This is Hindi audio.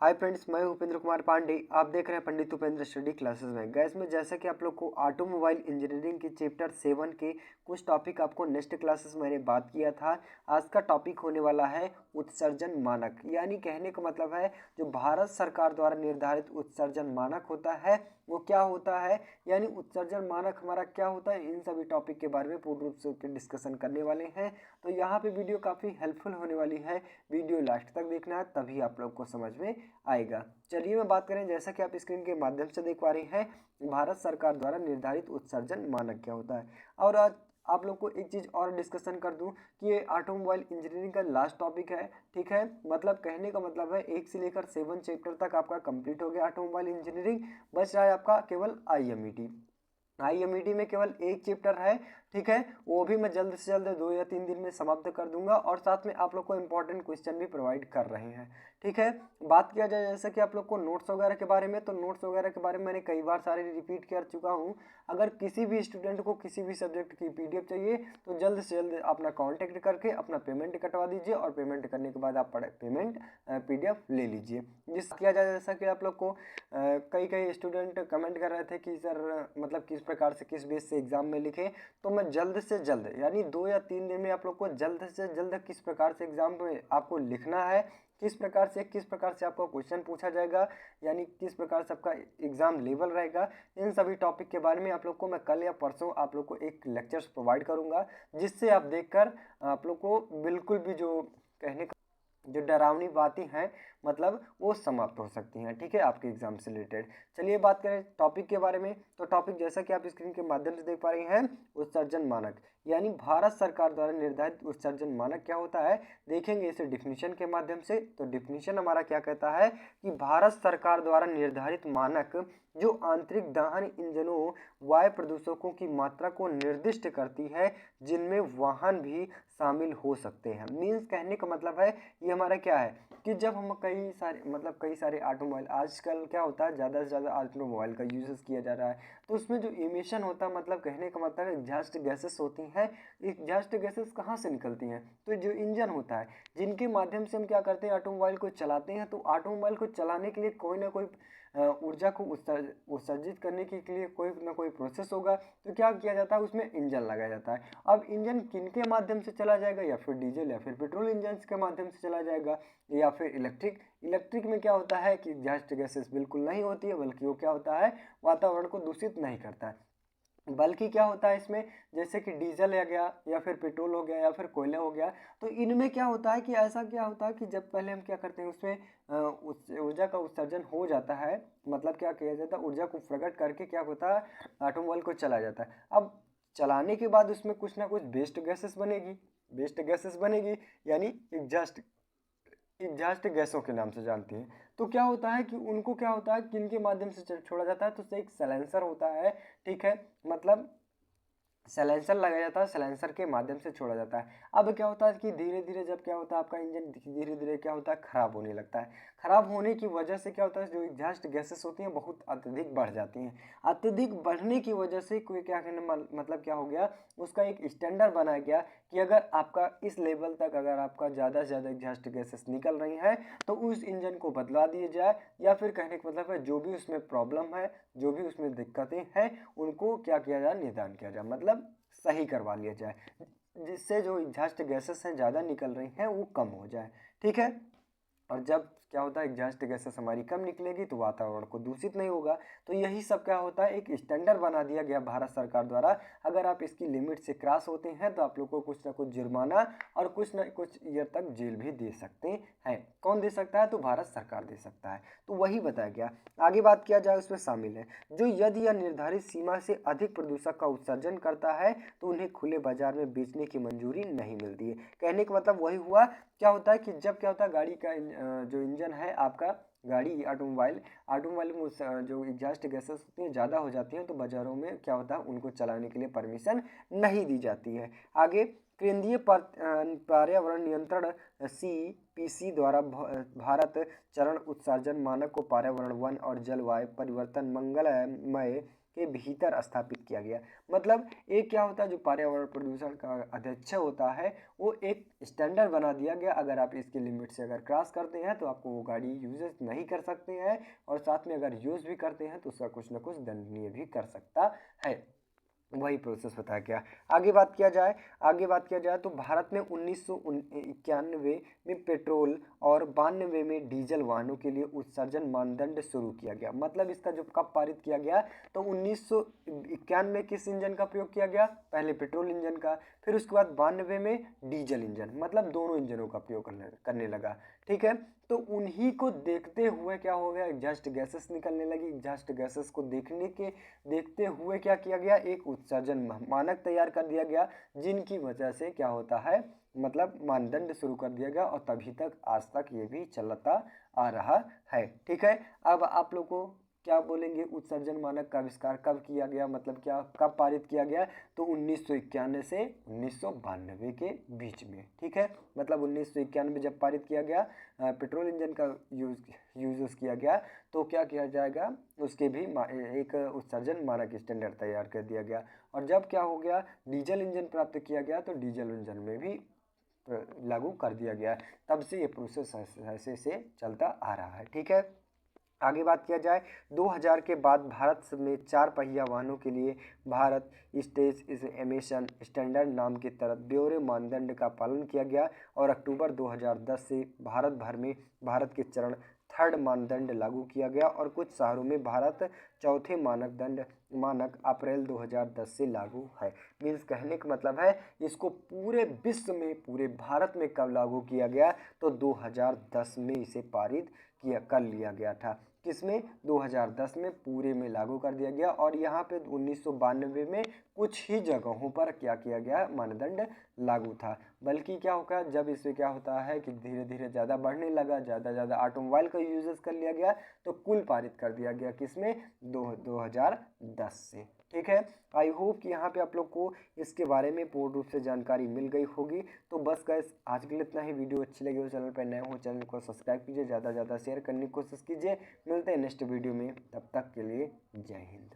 हाय फ्रेंड्स, मैं उपेंद्र कुमार पांडे। आप देख रहे हैं पंडित उपेंद्र स्टडी क्लासेस में। गैस में जैसा कि आप लोग को ऑटोमोबाइल इंजीनियरिंग की चैप्टर 7 के कुछ टॉपिक आपको नेक्स्ट क्लासेस मैंने बात किया था। आज का टॉपिक होने वाला है उत्सर्जन मानक, यानी कहने का मतलब है जो भारत सरकार द्वारा निर्धारित उत्सर्जन मानक होता है वो क्या होता है, यानी उत्सर्जन मानक हमारा क्या होता है। इन सभी टॉपिक के बारे में पूर्ण रूप से डिस्कशन करने वाले हैं। तो यहाँ पे वीडियो काफ़ी हेल्पफुल होने वाली है। वीडियो लास्ट तक देखना है, तभी आप लोग को समझ में आएगा। चलिए मैं बात करें, जैसा कि आप स्क्रीन के माध्यम से देख पा रहे हैं, भारत सरकार द्वारा निर्धारित उत्सर्जन मानक क्या होता है। और आज आप लोग को एक चीज़ और डिस्कशन कर दूं कि ये ऑटोमोबाइल इंजीनियरिंग का लास्ट टॉपिक है, ठीक है। मतलब कहने का मतलब है 1 से लेकर 7 चैप्टर तक आपका कंप्लीट हो गया ऑटोमोबाइल इंजीनियरिंग। बच रहा है आपका केवल आईएमईडी में केवल एक चैप्टर है, ठीक है। वो भी मैं जल्द से जल्द 2 या 3 दिन में समाप्त कर दूंगा और साथ में आप लोग को इंपॉर्टेंट क्वेश्चन भी प्रोवाइड कर रहे हैं, ठीक है। बात किया जाए जैसे कि आप लोग को नोट्स वगैरह के बारे में, तो नोट्स वगैरह के बारे में मैंने कई बार सारे रिपीट कर चुका हूँ। अगर किसी भी स्टूडेंट को किसी भी सब्जेक्ट की पीडीएफ चाहिए तो जल्द से जल्द अपना कांटेक्ट करके अपना पेमेंट कटवा दीजिए और पेमेंट करने के बाद आप पेमेंट पीडीएफ ले लीजिए। जिस किया जाए जैसा कि आप लोग को कई स्टूडेंट कमेंट कर रहे थे कि सर मतलब किस प्रकार से किस बेस से एग्जाम में लिखें, तो मैं जल्द से जल्द यानी 2 या 3 दिन में आप लोग को जल्द से जल्द किस प्रकार से एग्जाम में आपको लिखना है, किस प्रकार से आपको क्वेश्चन पूछा जाएगा, यानी किस प्रकार से आपका एग्जाम लेवल रहेगा, इन सभी टॉपिक के बारे में आप लोग को मैं कल या परसों आप लोग को एक लेक्चर्स प्रोवाइड करूंगा, जिससे आप देखकर आप लोग को बिल्कुल भी जो कहने का जो डरावनी बातें हैं मतलब वो समाप्त हो सकती हैं, ठीक है, आपके एग्जाम से रिलेटेड। चलिए बात करें टॉपिक के बारे में, तो टॉपिक जैसा कि आप स्क्रीन के माध्यम से देख पा रहे हैं, उत्सर्जन मानक यानी भारत सरकार द्वारा निर्धारित उत्सर्जन मानक क्या होता है देखेंगे इसे डिफिनीशन के माध्यम से। तो डिफिनीशन हमारा क्या कहता है कि भारत सरकार द्वारा निर्धारित मानक जो आंतरिक दहन इंजनों वायु प्रदूषकों की मात्रा को निर्दिष्ट करती है जिनमें वाहन भी शामिल हो सकते हैं। मीन्स कहने का मतलब है ये हमारा क्या है कि जब हम कई सारे ऑटोमोबाइल, आजकल क्या होता है ज़्यादा से ज़्यादा ऑटोमोबाइल का यूज़ किया जा रहा है, तो उसमें जो इमिशन होता है मतलब कहने का मतलब एग्जॉस्ट गैसेस होती हैं। एग्जॉस्ट गैसेस कहाँ से निकलती हैं, तो जो इंजन होता है जिनके माध्यम से हम क्या करते हैं ऑटोमोबाइल को चलाते हैं, तो ऑटोमोबाइल को चलाने के लिए कोई ना कोई ऊर्जा को उत्सर्जित करने के लिए कोई ना कोई प्रोसेस होगा। तो क्या किया जाता है उसमें इंजन लगाया जाता है। अब इंजन किनके माध्यम से चला जाएगा, या फिर डीजल या फिर पेट्रोल इंजन के माध्यम से चला जाएगा, या फिर इलेक्ट्रिक में क्या होता है कि एग्जॉस्ट गैसेस बिल्कुल नहीं होती है, बल्कि वो क्या होता है वातावरण को दूषित नहीं करता है। बल्कि क्या होता है इसमें जैसे कि डीजल आ गया या फिर पेट्रोल हो गया या फिर कोयला हो गया, तो इनमें क्या होता है कि ऐसा क्या होता है कि जब पहले हम क्या करते हैं उसमें ऊर्जा का उत्सर्जन हो जाता है, मतलब क्या किया जाता है ऊर्जा को प्रकट करके क्या होता है ऑटोमोबाइल को चलाया जाता है। अब चलाने के बाद उसमें कुछ ना कुछ वेस्ट गैसेस बनेगी, यानी एग्जॉस्ट गैसों के नाम से जानती हैं। तो क्या होता है कि उनको क्या होता है किनके माध्यम से छोड़ा जाता है, तो उससे एक सैलेंसर होता है, ठीक है, मतलब सैलेंसर लगाया जाता है, सैलेंसर के माध्यम से छोड़ा जाता है। अब क्या होता है कि धीरे धीरे जब क्या होता है आपका इंजन धीरे धीरे क्या होता है खराब होने लगता है। खराब होने की वजह से क्या होता है जो एग्जॉस्ट गैसेस होती हैं बहुत अत्यधिक बढ़ जाती हैं। अत्यधिक बढ़ने की वजह से कोई क्या कहने मतलब क्या हो गया, उसका एक स्टैंडर्ड बनाया गया कि अगर आपका इस लेवल तक अगर आपका ज़्यादा से ज़्यादा एग्जॉस्ट गैसेस निकल रही हैं तो उस इंजन को बदला दिया जाए, या फिर कहने का मतलब है जो भी उसमें प्रॉब्लम है, जो भी उसमें दिक्कतें हैं, उनको क्या किया जाए निदान किया जाए, मतलब सही करवा लिया जाए, जिससे जो एग्जॉस्ट गैसेस हैं ज़्यादा निकल रही हैं वो कम हो जाए, ठीक है। और जब क्या होता है एग्जॉस्ट गैसेस हमारी कम निकलेगी तो वातावरण को दूषित नहीं होगा। तो यही सब क्या होता है एक स्टैंडर्ड बना दिया गया भारत सरकार द्वारा। अगर आप इसकी लिमिट से क्रॉस होते हैं तो आप लोग को कुछ ना कुछ जुर्माना और कुछ ना कुछ ईयर तक जेल भी दे सकते हैं। कौन दे सकता है, तो भारत सरकार दे सकता है। तो वही बताया गया। आगे बात किया जाए उसमें शामिल है जो यदि यह निर्धारित सीमा से अधिक प्रदूषक का उत्सर्जन करता है तो उन्हें खुले बाजार में बेचने की मंजूरी नहीं मिलती है। कहने का मतलब वही हुआ, क्या होता है कि जब क्या होता है गाड़ी का जो इंजन है आपका गाड़ी ऑटोमोबाइल में जो एग्जॉस्ट गैसेस होती हैं ज़्यादा हो जाती हैं, तो बाज़ारों में क्या होता है उनको चलाने के लिए परमिशन नहीं दी जाती है। आगे केंद्रीय पर्यावरण नियंत्रण CPC द्वारा भारत चरण उत्सर्जन मानक को पर्यावरण वन और जलवायु परिवर्तन मंगलमय के भीतर स्थापित किया गया। मतलब एक क्या होता है, जो पर्यावरण प्रदूषण का अध्यक्ष होता है वो एक स्टैंडर्ड बना दिया गया, अगर आप इसके लिमिट से अगर क्रॉस करते हैं तो आपको वो गाड़ी यूज नहीं कर सकते हैं, और साथ में अगर यूज़ भी करते हैं तो उसका कुछ ना कुछ दंडनीय भी कर सकता है। वही प्रोसेस बताया गया। आगे बात किया जाए तो भारत में 1991 में पेट्रोल और 92 में डीजल वाहनों के लिए उत्सर्जन मानदंड शुरू किया गया। मतलब इसका जो कब पारित किया गया, तो 1991 में किस इंजन का प्रयोग किया गया, पहले पेट्रोल इंजन का, फिर उसके बाद 92 में डीजल इंजन, मतलब दोनों इंजनों का प्रयोग करने लगा। ठीक है, तो उन्हीं को देखते हुए क्या हो गया, एग्जॉस्ट गैसेस निकलने लगी। एग्जॉस्ट गैसेस को देखते हुए क्या किया गया, एक उत्सर्जन मानक तैयार कर दिया गया, जिनकी वजह से क्या होता है, मतलब मानदंड शुरू कर दिया गया, और तभी तक आज तक ये भी चलता आ रहा है। ठीक है, अब आप लोग को क्या बोलेंगे, उत्सर्जन मानक का आविष्कार कब किया गया, मतलब क्या कब पारित किया गया, तो 1991 से 1992 के बीच में। ठीक है, मतलब 1991 जब पारित किया गया, पेट्रोल इंजन का यूज किया गया, तो क्या किया जाएगा, उसके भी एक उत्सर्जन मानक स्टैंडर्ड तैयार कर दिया गया। और जब क्या हो गया, डीजल इंजन प्राप्त किया गया, तो डीजल इंजन में भी लागू कर दिया गया। तब से ये प्रोसेस ऐसे से चलता आ रहा है। ठीक है, आगे बात किया जाए, 2000 के बाद भारत में 4 पहिया वाहनों के लिए भारत स्टेज एमिशन स्टैंडर्ड नाम के तहत ब्यूरो मानदंड का पालन किया गया, और अक्टूबर 2010 से भारत भर में भारत के चरण थर्ड मानदंड लागू किया गया, और कुछ शहरों में भारत चौथे मानक अप्रैल 2010 से लागू है। मीन्स कहने का मतलब है, इसको पूरे विश्व में, पूरे भारत में कब लागू किया गया, तो 2010 में इसे पारित कर लिया गया था। किसमें, 2010 में पूरे में लागू कर दिया गया। और यहाँ पे 1992 में कुछ ही जगहों पर क्या किया गया, मानदंड लागू था। बल्कि क्या होगा, जब इससे क्या होता है कि धीरे धीरे ज़्यादा बढ़ने लगा, ज़्यादा ऑटोमोबाइल का यूजेस कर लिया गया, तो कुल पारित कर दिया गया किसमें, 2010 से। ठीक है, आई होप कि यहाँ पे आप लोग को इसके बारे में पूर्ण रूप से जानकारी मिल गई होगी। तो बस गाइस, आज के लिए इतना ही। वीडियो अच्छी लगी हो, चैनल पर नए हो, चैनल को सब्सक्राइब कीजिए, ज़्यादा से ज़्यादा शेयर करने की कोशिश कीजिए। मिलते हैं नेक्स्ट वीडियो में, तब तक के लिए जय हिंद।